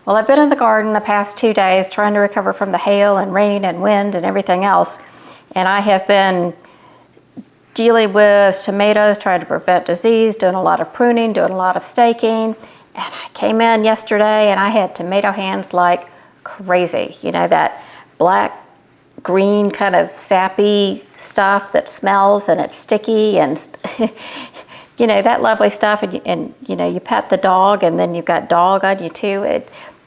Well, I've been in the garden the past 2 days trying to recover from the hail and rain and wind and everything else. And I have been dealing with tomatoes, trying to prevent disease, doing a lot of pruning, doing a lot of staking. And I came in yesterday and I had tomato hands like crazy. You know, that black, green kind of sappy stuff that smells and it's sticky and you know, that lovely stuff. And you know, you pet the dog and then you've got dog on you too.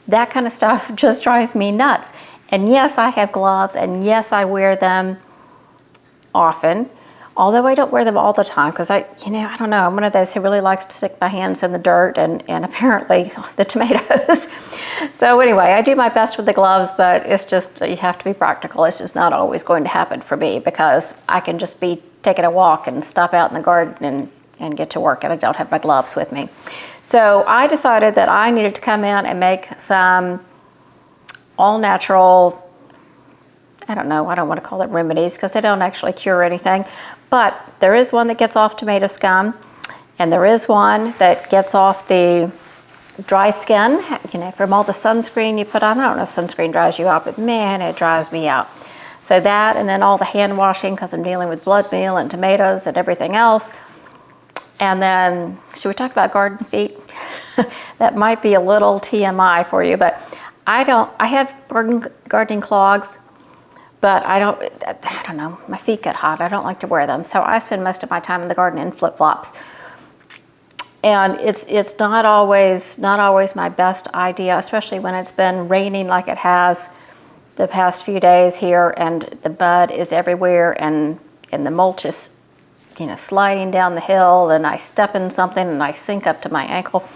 That kind of stuff just drives me nuts. And yes, I have gloves and yes, I wear them often. Although I don't wear them all the time because I don't know, I'm one of those who really likes to stick my hands in the dirt and apparently the tomatoes. So anyway, I do my best with the gloves, but it's just, you have to be practical. It's just not always going to happen for me because I can just be taking a walk and stop out in the garden and get to work and I don't have my gloves with me. So I decided that I needed to come in and make some all natural, I don't know, I don't want to call it remedies because they don't actually cure anything, but there is one that gets off tomato scum and there is one that gets off the dry skin, you know, from all the sunscreen you put on. I don't know if sunscreen dries you out, but man, it dries me out. So that, and then all the hand washing because I'm dealing with blood meal and tomatoes and everything else. And then, should we talk about garden feet? That might be a little TMI for you, but I have gardening clogs, but I don't know, my feet get hot. I don't like to wear them. So I spend most of my time in the garden in flip-flops. And it's not always my best idea, especially when it's been raining like it has the past few days here and the mud is everywhere and the mulch is, you know, sliding down the hill and I step in something and I sink up to my ankle.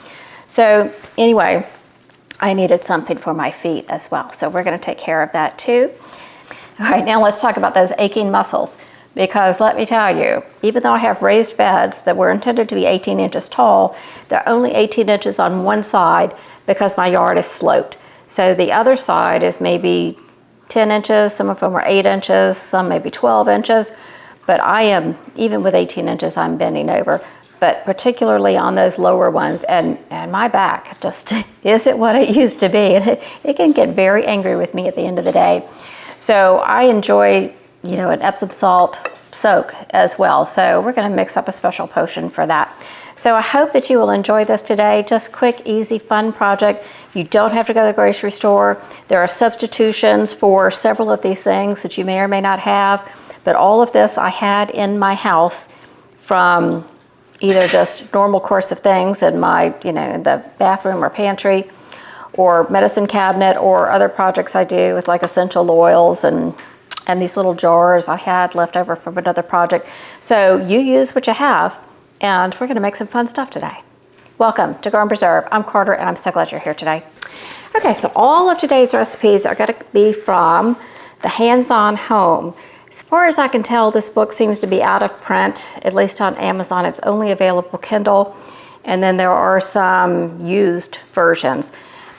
So anyway, I needed something for my feet as well. So we're going to take care of that too. All right, now let's talk about those aching muscles, because let me tell you, even though I have raised beds that were intended to be 18 inches tall, they're only 18 inches on one side because my yard is sloped. So the other side is maybe 10 inches, some of them are 8 inches, some maybe 12 inches, but I am, even with 18 inches, I'm bending over, but particularly on those lower ones, and my back just isn't what it used to be, and it can get very angry with me at the end of the day. So I enjoy, you know, an Epsom salt soak as well. So we're going to mix up a special potion for that. So I hope that you will enjoy this today. Just quick, easy, fun project. You don't have to go to the grocery store. There are substitutions for several of these things that you may or may not have. But all of this I had in my house from either just normal course of things in my, you know, in the bathroom or pantry, or medicine cabinet, or other projects I do with like essential oils and these little jars I had left over from another project. So you use what you have, and we're gonna make some fun stuff today. Welcome to Grow and Preserve. I'm Carter, and I'm so glad you're here today. Okay, so all of today's recipes are gonna be from the Hands-On Home. As far as I can tell, this book seems to be out of print, at least on Amazon. It's only available Kindle, and then there are some used versions.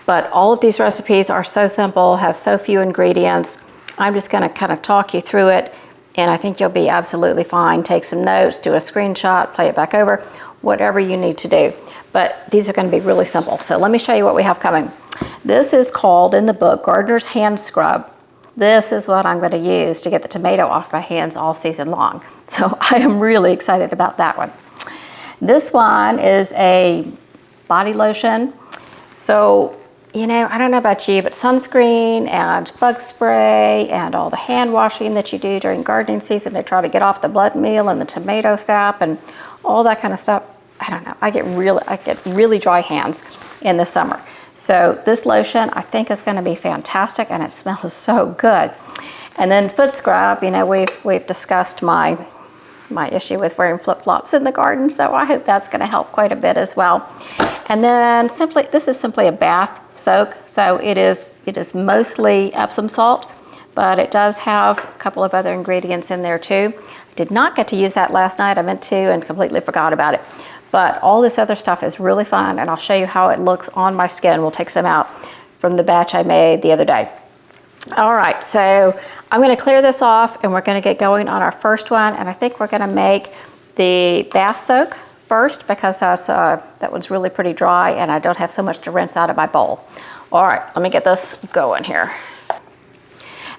But all of these recipes are so simple, have so few ingredients. I'm just gonna kind of talk you through it, and I think you'll be absolutely fine. Take some notes, do a screenshot, play it back over, whatever you need to do. But these are gonna be really simple. So let me show you what we have coming. This is called, in the book, Gardener's Hand Scrub. This is what I'm gonna use to get the tomato off my hands all season long. So I am really excited about that one. This one is a body lotion. So, you know, I don't know about you, but sunscreen and bug spray and all the hand washing that you do during gardening season to try to get off the blood meal and the tomato sap and all that kind of stuff, I don't know. I get really dry hands in the summer. So this lotion I think is going to be fantastic, and it smells so good. And then foot scrub, you know, we've discussed my issue with wearing flip-flops in the garden, so I hope that's going to help quite a bit as well. And then this is simply a bath soak, so it is mostly Epsom salt, but it does have a couple of other ingredients in there too. I did not get to use that last night. I meant to and completely forgot about it. But all this other stuff is really fun, and I'll show you how it looks on my skin. We'll take some out from the batch I made the other day. All right, so I'm gonna clear this off, and we're gonna get going on our first one, and I think we're gonna make the bath soak first because that one's really pretty dry and I don't have so much to rinse out of my bowl. All right, let me get this going here.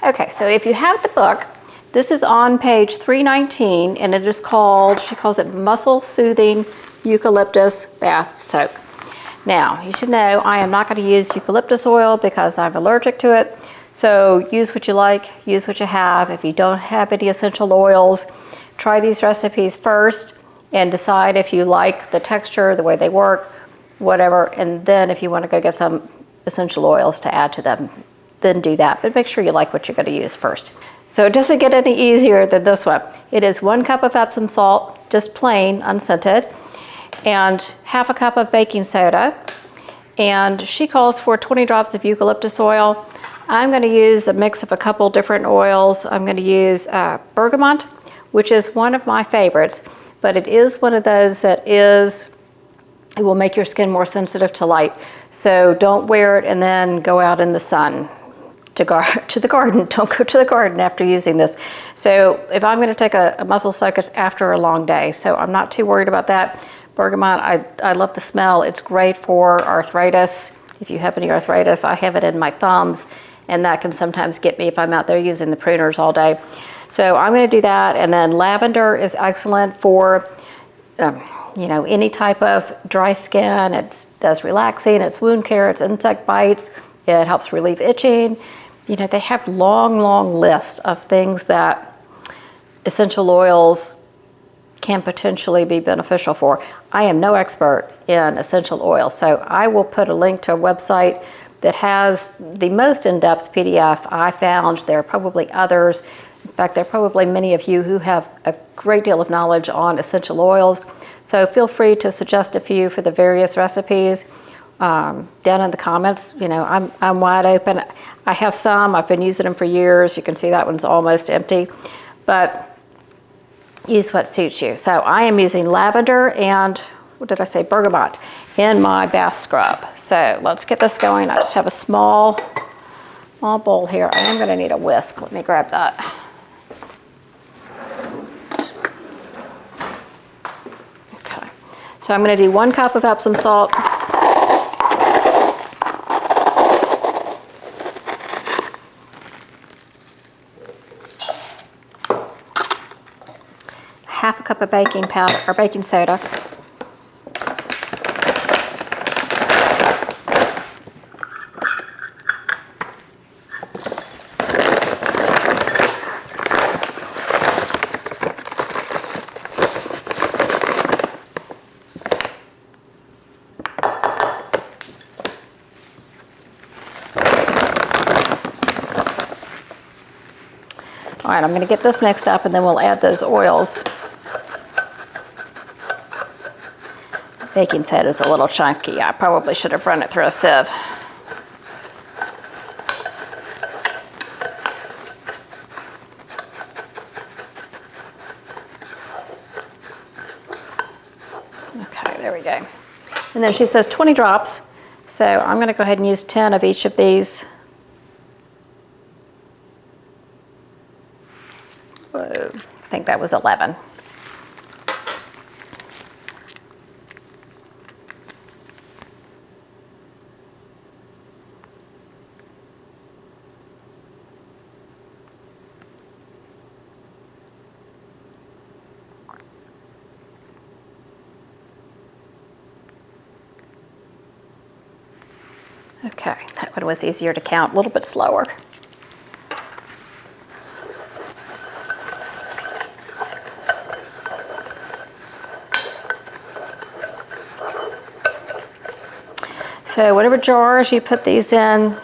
Okay, so if you have the book, this is on page 319 and it is called, she calls it Muscle Soothing Eucalyptus Bath Soak. Now, you should know I am not going to use eucalyptus oil because I'm allergic to it. So use what you like, use what you have. If you don't have any essential oils, try these recipes first and decide if you like the texture, the way they work, whatever. And then if you want to go get some essential oils to add to them, then do that. But make sure you like what you're going to use first. So it doesn't get any easier than this one. It is 1 cup of Epsom salt, just plain, unscented, and ½ a cup of baking soda. And she calls for 20 drops of eucalyptus oil. I'm going to use a mix of a couple different oils. I'm going to use bergamot, which is one of my favorites, but it is one of those that it will make your skin more sensitive to light. So don't wear it and then go out in the sun to the garden. Don't go to the garden after using this. So if I'm going to take a muscle soak, it's after a long day. So I'm not too worried about that. Bergamot, I love the smell. It's great for arthritis. If you have any arthritis, I have it in my thumbs, and that can sometimes get me if I'm out there using the pruners all day. So I'm going to do that. And then lavender is excellent for you know, any type of dry skin. It does relaxing, it's wound care, it's insect bites, it helps relieve itching. You know, they have long lists of things that essential oils can potentially be beneficial for. I am no expert in essential oils, so I will put a link to a website that has the most in-depth PDF I found. There are probably others. In fact, there are probably many of you who have a great deal of knowledge on essential oils. So feel free to suggest a few for the various recipes. Down in the comments, you know, I'm wide open. I have some, I've been using them for years. You can see that one's almost empty, but use what suits you. So I am using lavender and, what did I say, bergamot in my bath scrub. So let's get this going. I just have a small bowl here. I am gonna need a whisk. Let me grab that. Okay, so I'm gonna do 1 cup of Epsom salt. ½ a cup of baking powder or baking soda. All right, I'm going to get this mixed up and then we'll add those oils. Baking soda is a little chunky. I probably should have run it through a sieve. Okay, there we go. And then she says 20 drops. So I'm going to go ahead and use 10 of each of these. Whoa, I think that was 11. Okay, that one was easier to count, a little bit slower. So whatever jars you put these in,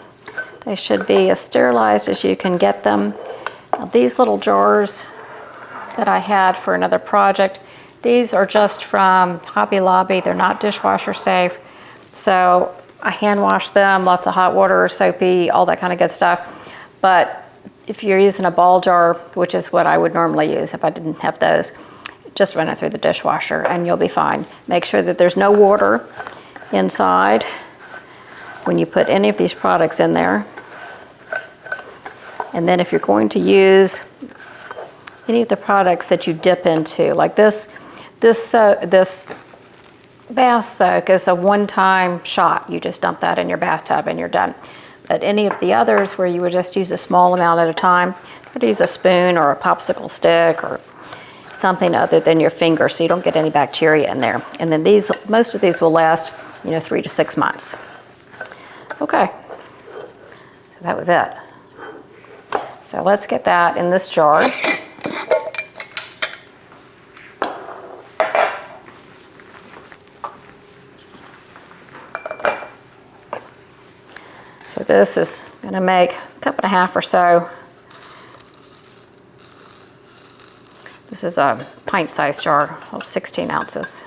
they should be as sterilized as you can get them. Now, these little jars that I had for another project, these are just from Hobby Lobby. They're not dishwasher safe. So I hand wash them, lots of hot water, soapy, all that kind of good stuff. But if you're using a ball jar, which is what I would normally use if I didn't have those, just run it through the dishwasher and you'll be fine. Make sure that there's no water inside when you put any of these products in there. And then if you're going to use any of the products that you dip into, like this bath soak is a one-time shot. You just dump that in your bathtub and you're done. But any of the others where you would just use a small amount at a time, or use a spoon or a popsicle stick or something other than your finger so you don't get any bacteria in there. And then these, most of these will last, 3 to 6 months. Okay, so that was it. So let's get that in this jar. So this is going to make a cup and a half or so. This is a pint-sized jar of 16 ounces.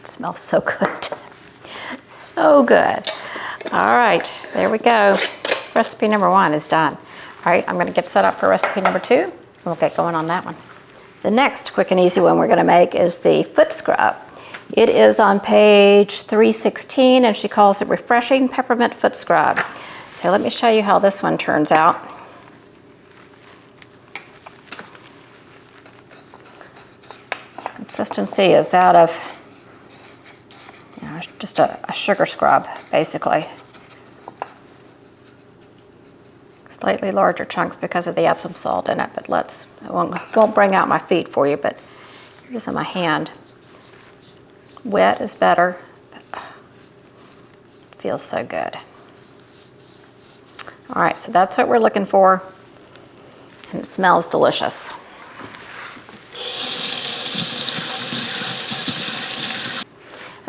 It smells so good. So good. All right, there we go. Recipe number 1 is done. All right, I'm going to get set up for recipe number 2. We'll get going on that one. The next quick and easy one we're going to make is the foot scrub. It is on page 316, and she calls it Refreshing Peppermint Foot Scrub. So let me show you how this one turns out. Consistency is that of just a sugar scrub, basically. Slightly larger chunks because of the Epsom salt in it, but I won't bring out my feet for you, but just in my hand. Wet is better. Feels so good. All right, so that's what we're looking for, and it smells delicious.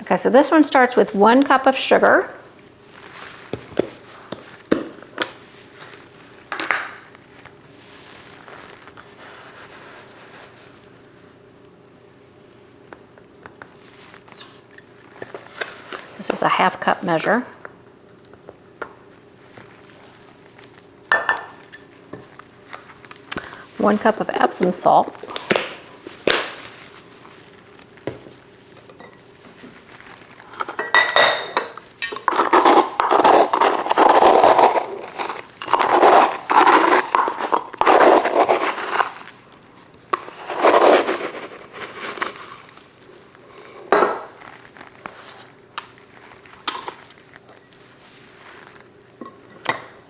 Okay, so this one starts with 1 cup of sugar. This is a 1/2 cup measure. One cup of Epsom salt.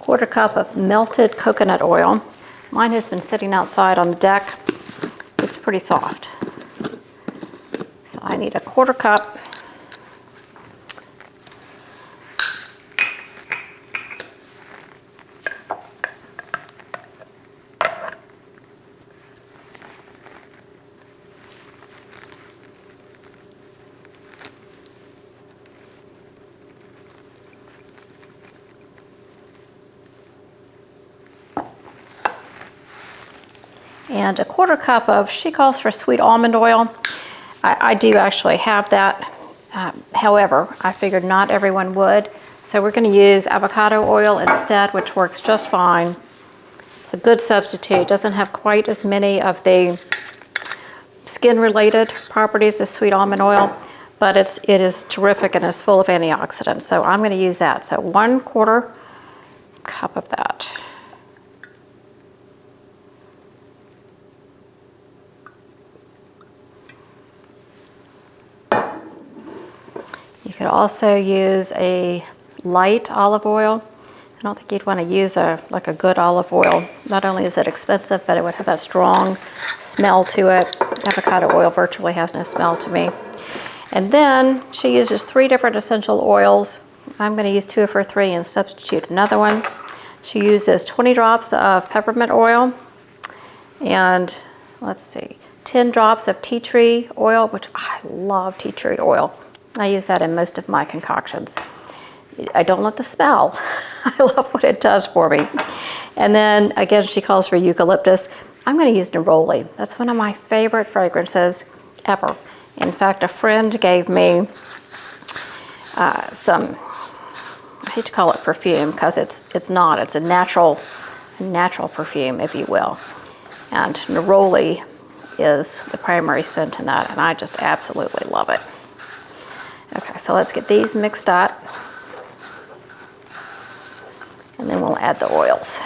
1/4 cup of melted coconut oil. Mine has been sitting outside on the deck. It's pretty soft. So I need a 1/4 cup. And a 1/4 cup of, she calls for sweet almond oil. I do actually have that. However, I figured not everyone would. So we're going to use avocado oil instead, which works just fine. It's a good substitute. Doesn't have quite as many of the skin-related properties as sweet almond oil, but it is terrific and is full of antioxidants. So I'm going to use that. So 1/4 cup of that. You could also use a light olive oil. I don't think you'd want to use like a good olive oil. Not only is it expensive, but it would have that strong smell to it. Avocado oil virtually has no smell to me. And then she uses 3 different essential oils. I'm going to use 2 of her 3 and substitute another one. She uses 20 drops of peppermint oil and, let's see, 10 drops of tea tree oil, which I love tea tree oil. I use that in most of my concoctions. I don't love the smell. I love what it does for me. And then again, she calls for eucalyptus. I'm going to use neroli. That's one of my favorite fragrances ever. In fact, a friend gave me some, I hate to call it perfume because it's not. It's a natural perfume, if you will. And neroli is the primary scent in that, and I just absolutely love it. Okay, so let's get these mixed up. And then we'll add the oils.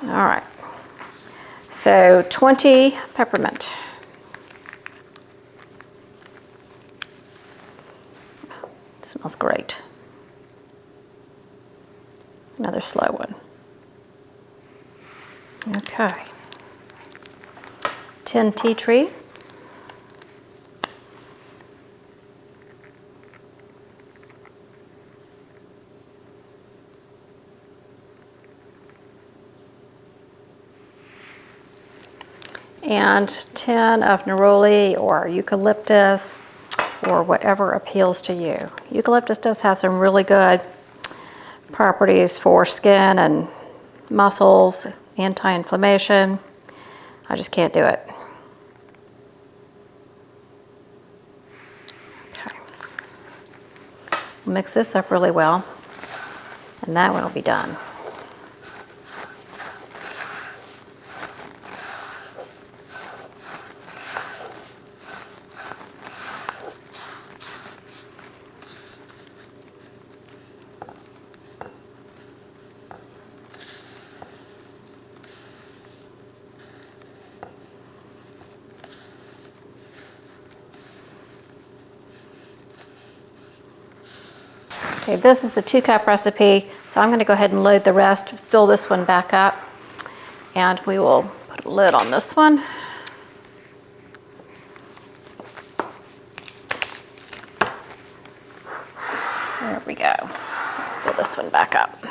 All right, so 20 peppermint. Smells great. Another slow one. Okay. 10 tea tree. And 10 of neroli or eucalyptus or whatever appeals to you. Eucalyptus does have some really good properties for skin and muscles, anti-inflammation. I just can't do it. Okay. Mix this up really well, and that one will be done. Okay, this is a 2-cup recipe, so I'm going to go ahead and load the rest, fill this one back up, and we will put a lid on this one. There we go. Fill this one back up.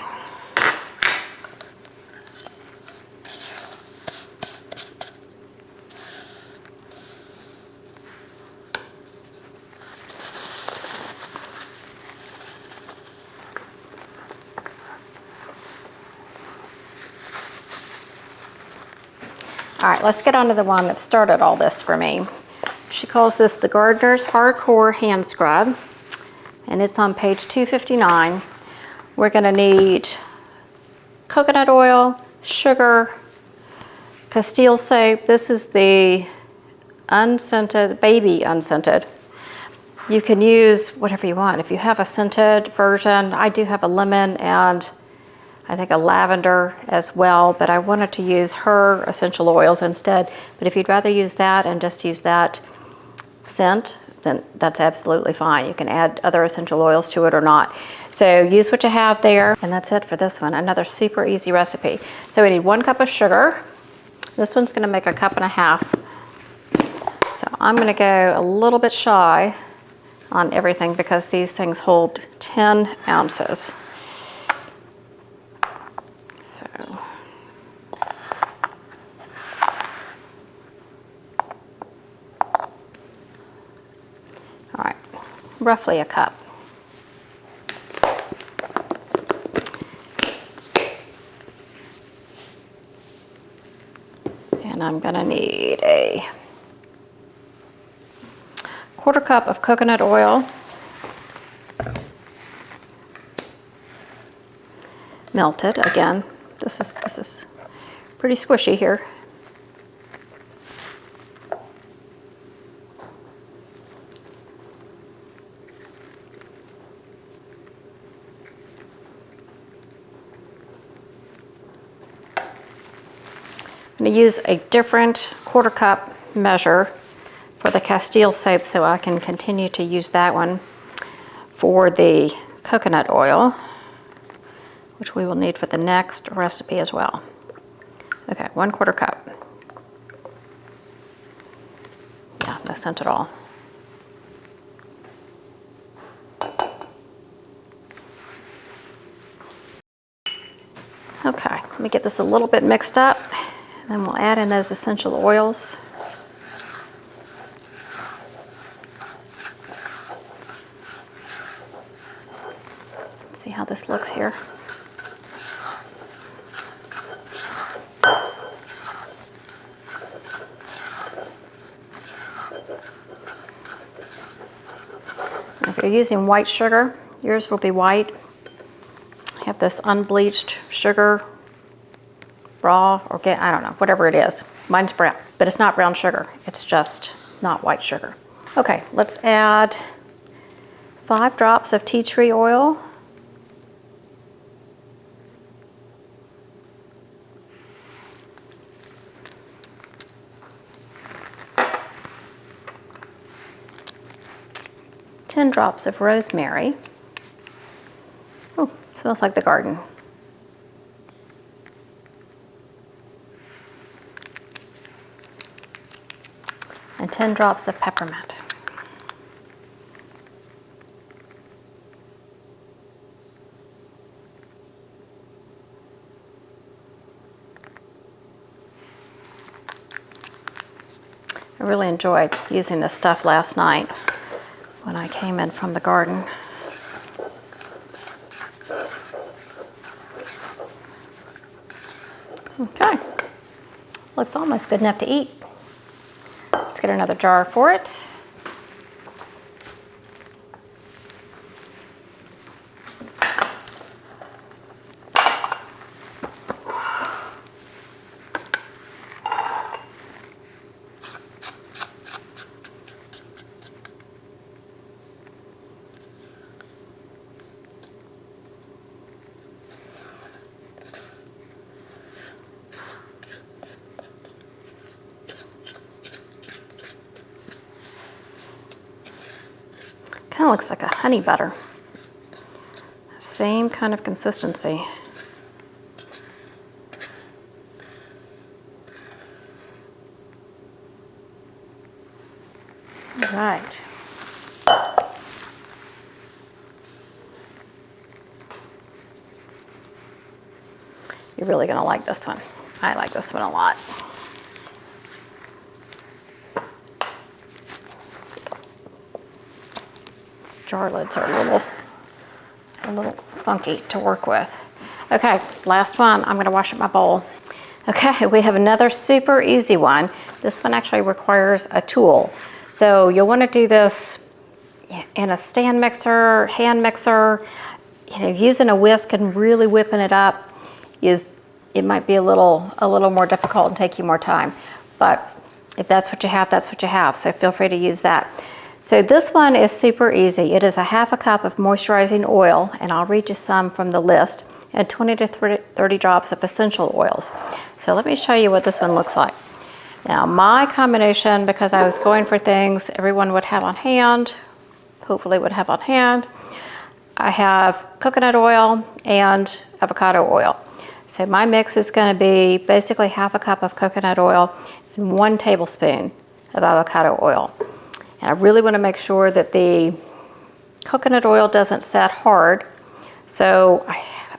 All right, let's get on to the one that started all this for me. She calls this the Gardener's Hardcore Hand Scrub, and it's on page 259. We're gonna need coconut oil, sugar, Castile soap. This is the unscented, baby unscented. You can use whatever you want. If you have a scented version, I do have a lemon and I think a lavender as well, but I wanted to use her essential oils instead. But if you'd rather use that and just use that scent, then that's absolutely fine. You can add other essential oils to it or not. So use what you have there, and that's it for this one. Another super easy recipe. So we need 1 cup of sugar. This one's gonna make 1.5 cups. So I'm gonna go a little bit shy on everything because these things hold 10 ounces. So, all right, roughly 1 cup. And I'm gonna need a 1/4 cup of coconut oil. Melted again. This is pretty squishy here. I'm going to use a different 1/4 cup measure for the Castile soap so I can continue to use that one for the coconut oil, which we will need for the next recipe as well. Okay, 1/4 cup. Yeah, no scent at all. Okay, let me get this a little bit mixed up, and then we'll add in those essential oils. Let's see how this looks here. If you're using white sugar, yours will be white. I have this unbleached sugar, raw, or I don't know, whatever it is. Mine's brown, but it's not brown sugar. It's just not white sugar. Okay, let's add 5 drops of tea tree oil. Ten drops of rosemary. Oh, smells like the garden. And 10 drops of peppermint. I really enjoyed using this stuff last night when I came in from the garden. Okay, looks almost good enough to eat. Let's get another jar for it. Kind of looks like a honey butter. Same kind of consistency. All right. You're really going to like this one. I like this one a lot. Jar lids are a little funky to work with. Okay, last one. I'm going to wash up my bowl. Okay, we have another super easy one. This one actually requires a tool. So you'll want to do this in a stand mixer, hand mixer. You know, using a whisk and really whipping it up it might be a little more difficult and take you more time. But if that's what you have, that's what you have. So feel free to use that. So this one is super easy. It is a 1/2 cup of moisturizing oil, and I'll read you some from the list, and 20 to 30 drops of essential oils. So let me show you what this one looks like. Now my combination, because I was going for things everyone would have on hand, hopefully would have on hand, I have coconut oil and avocado oil. So my mix is going to be basically 1/2 cup of coconut oil and 1 tablespoon of avocado oil. And I really want to make sure that the coconut oil doesn't set hard. So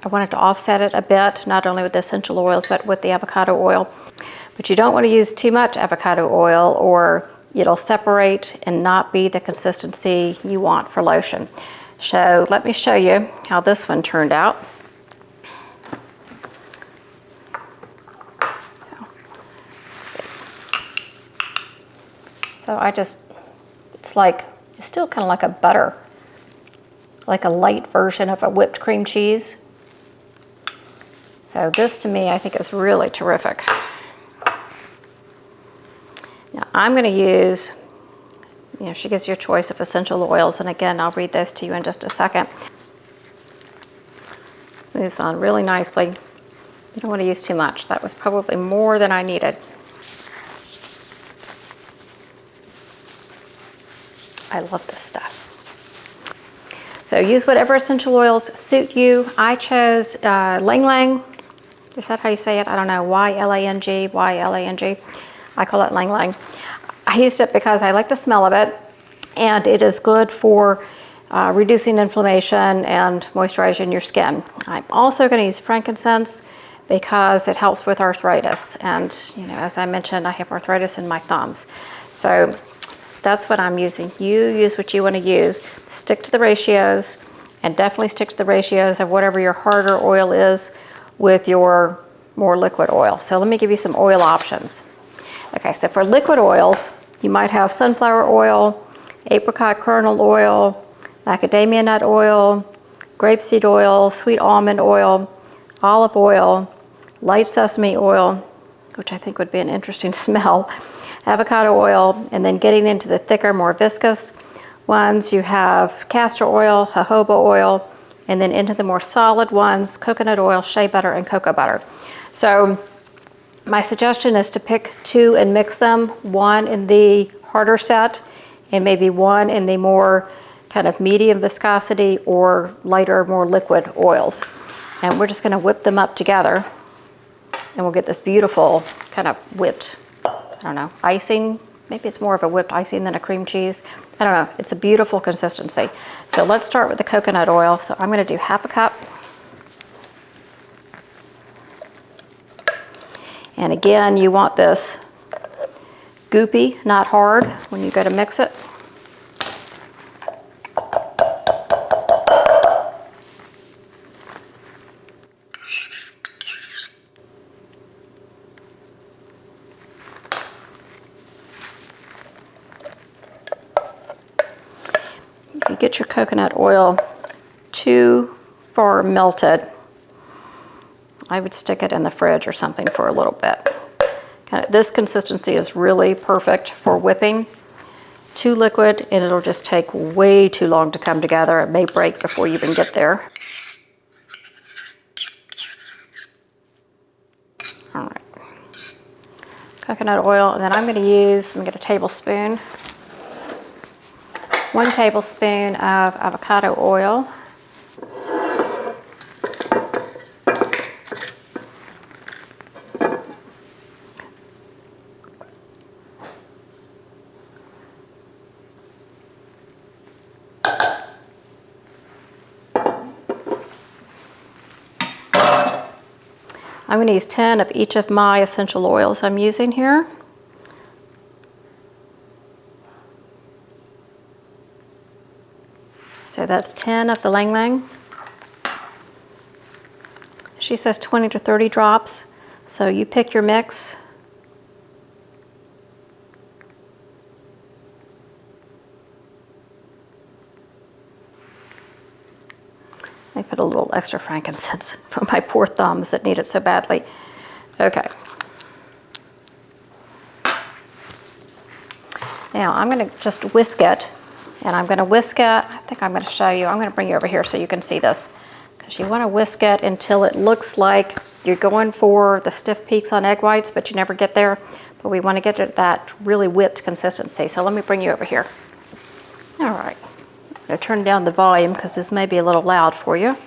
I wanted to offset it a bit, not only with the essential oils, but with the avocado oil. But you don't want to use too much avocado oil or it'll separate and not be the consistency you want for lotion. So let me show you how this one turned out. Let's see. So it's still kind of like a butter, like a light version of a whipped cream cheese. So this to me, I think is really terrific. Now I'm going to use, she gives you a choice of essential oils, and again, I'll read those to you in just a second. Smooths on really nicely. You don't want to use too much. That was probably more than I needed. I love this stuff. So use whatever essential oils suit you. I chose Lang Lang. Is that how you say it? I don't know. Y-L-A-N-G, Y-L-A-N-G. I call it Lang Lang. I used it because I like the smell of it, and it is good for reducing inflammation and moisturizing your skin. I'm also going to use frankincense because it helps with arthritis. And as I mentioned, I have arthritis in my thumbs. So that's what I'm using. You use what you want to use. Stick to the ratios, and definitely stick to the ratios of whatever your harder oil is with your more liquid oil. So let me give you some oil options. Okay, so for liquid oils, you might have sunflower oil, apricot kernel oil, macadamia nut oil, grapeseed oil, sweet almond oil, olive oil, light sesame oil, which I think would be an interesting smell. Avocado oil, and then getting into the thicker, more viscous ones, you have castor oil, jojoba oil, and then into the more solid ones, coconut oil, shea butter, and cocoa butter. So my suggestion is to pick 2 and mix them, 1 in the harder set and maybe 1 in the more kind of medium viscosity or lighter, more liquid oils. And we're just going to whip them up together, and we'll get this beautiful kind of whipped, I don't know, icing. Maybe it's more of a whipped icing than a cream cheese. I don't know. It's a beautiful consistency. So let's start with the coconut oil. So I'm going to do 1/2 cup. And again, you want this goopy, not hard, when you go to mix it. If you get your coconut oil too far melted, I would stick it in the fridge or something for a little bit. This consistency is really perfect for whipping. Too liquid and it'll just take way too long to come together. It may break before you even get there. All right. Coconut oil, and then I'm going to get a tablespoon. 1 tablespoon of avocado oil. I'm going to use 10 of each of my essential oils I'm using here. So that's 10 of the Lang Lang. She says 20 to 30 drops, so you pick your mix. I put a little extra frankincense for my poor thumbs that need it so badly. Okay. Now I'm going to just whisk it, and I'm going to whisk it. I think I'm going to show you. I'm going to bring you over here so you can see this, because you want to whisk it until it looks like you're going for the stiff peaks on egg whites, but you never get there. But we want to get it that really whipped consistency. So let me bring you over here. All right. I'm going to turn down the volume because this may be a little loud for you.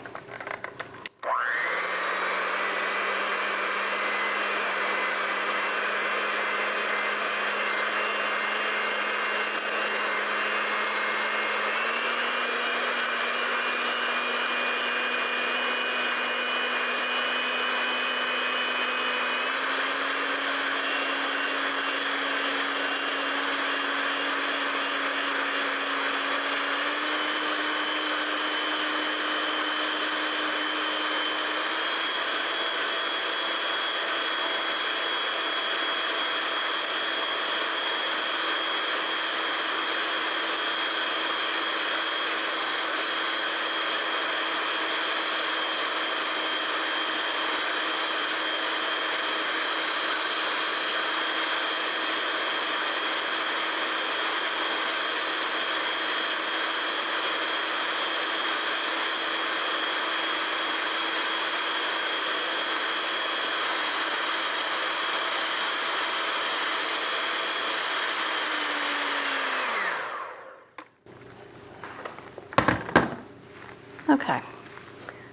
Okay,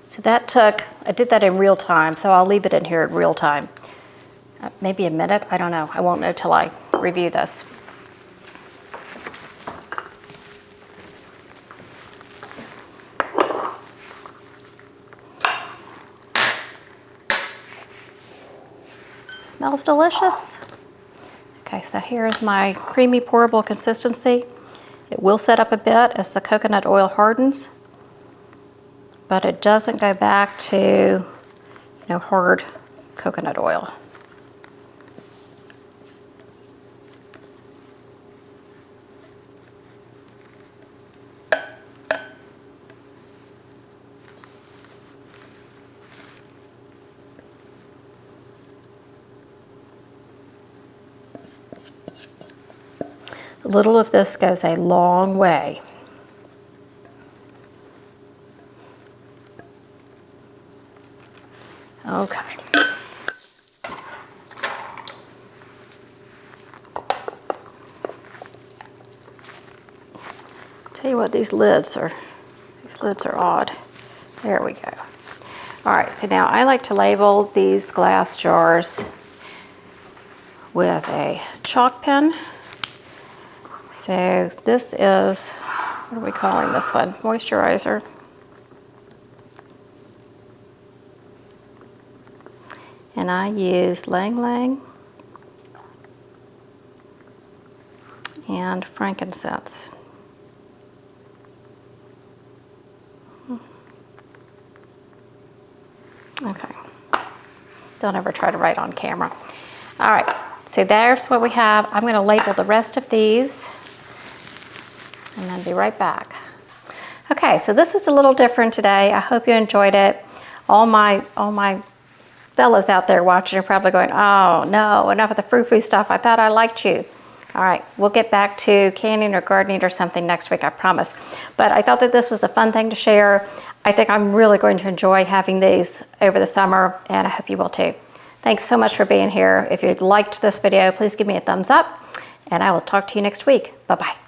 so that took, I did that in real time, so I'll leave it in here in real time. Maybe a minute, I don't know. I won't know till I review this. Smells delicious. Okay, so here's my creamy pourable consistency. It will set up a bit as the coconut oil hardens, but it doesn't go back to, hard coconut oil. A little of this goes a long way. Okay. Tell you what, these lids are odd. There we go. All right, so now I like to label these glass jars with a chalk pen. So this is, what are we calling this one? Moisturizer. And I use Lang Lang and frankincense. Okay. Don't ever try to write on camera. All right, so there's what we have. I'm gonna label the rest of these and then be right back. Okay, so this was a little different today. I hope you enjoyed it. All my fellas out there watching are probably going, oh no, enough of the frou-frou stuff. I thought I liked you. All right, we'll get back to canning or gardening or something next week, I promise. But I thought that this was a fun thing to share. I think I'm really going to enjoy having these over the summer, and I hope you will too. Thanks so much for being here. If you liked this video, please give me a thumbs up, and I will talk to you next week. Bye-bye.